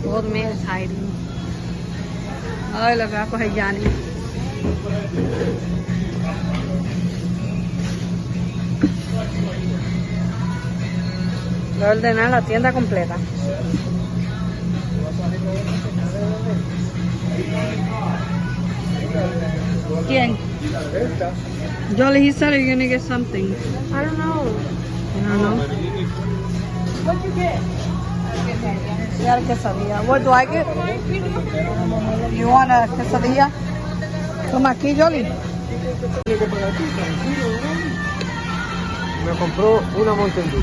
Old man's hiding. Ay, lo que va a coger Yanni. Voy a ordenar la tienda completa. ¿Quién? Jolly, he said you're gonna get something. I don't know. I don't know. What'd you get? You got a quesadilla. What do I get? You want a quesadilla? Toma aquí, Jolly. Me compró una Mountain Dew.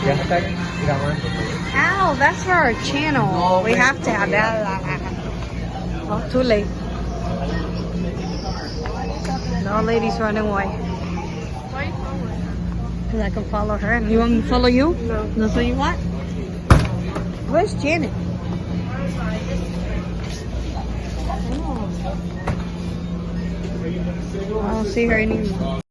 Ya está grabando. Ow, that's for our channel. We have to have that. Oh, too late. No lady's running away. Why are you following her? Because I can follow her. You want me to follow you? No. That's what you want? Where's Janet? I don't see her anymore.